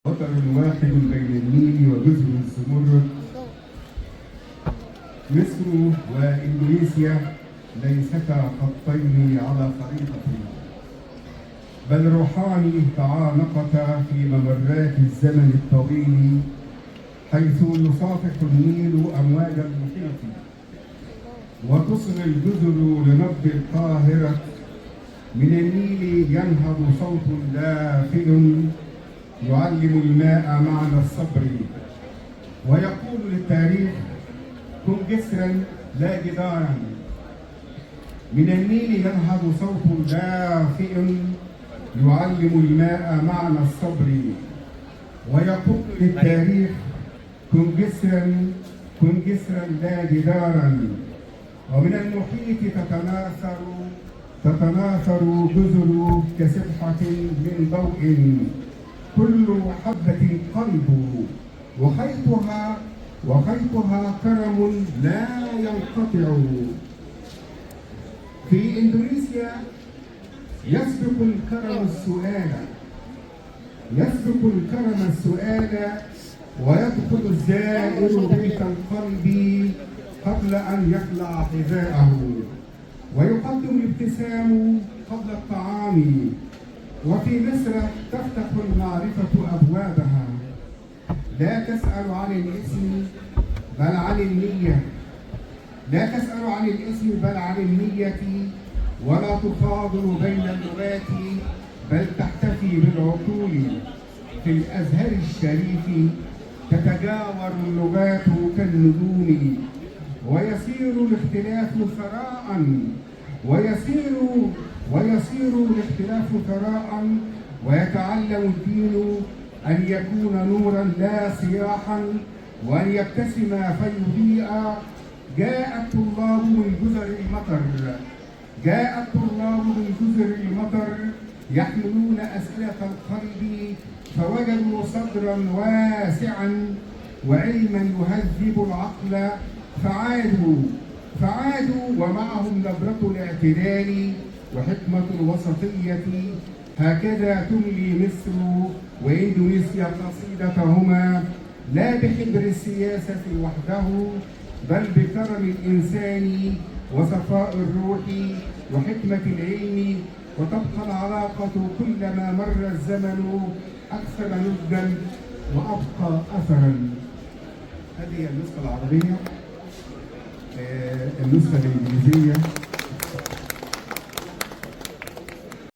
وطن واحد بين النيل وجزر الزمرد. مصر واندونيسيا ليستا خطين على خريطة، بل روحان تعانقتا في ممرات الزمن الطويل، حيث يصافح النيل أمواج المحيط وتصغي الجزر لنبض القاهرة. من النيل ينهض صوت دافئ يعلم الماء معنى الصبر، ويقول للتاريخ: كن جسرا لا جدارا. من النيل ينهض صوت دافئ يعلم الماء معنى الصبر، ويقول للتاريخ: كن جسرا لا جدارا. ومن المحيط تتناثر جزر كسبحة من ضوء، كل حبة قلب، وخيطها كرم لا ينقطع. في إندونيسيا يسبق الكرم السؤال، ويدخل الزائر بيت القلب قبل أن يخلع حذاءه، ويقدم الابتسام قبل الطعام. وفي مصر تفتح المعرفة أبوابها، لا تسأل عن الاسم بل عن النية، ولا تفاضل بين اللغات بل تحتفي بالعقول. في الأزهر الشريف تتجاور اللغات كالنجوم، ويصير الاختلاف ثراء، ويتعلم الدين أن يكون نورا لا صياحا، وأن يبتسم فيضيء. جاء الطلاب من جزر المطر يحملون أسئلة القلب، فوجدوا صدرا واسعا وعلما يهذب العقل، فعادوا ومعهم نبرة الاعتدال وحكمة الوسطية. هكذا تملي مصر وإندونيسيا قصيدتهما، لا بحبر السياسة وحده بل بكرم الإنسان وصفاء الروح وحكمة العلم. وتبقى العلاقة كلما مر الزمن أكثر نضجا وأبقى أثرا. هذه النسخة العربية. النسخة الإنجليزية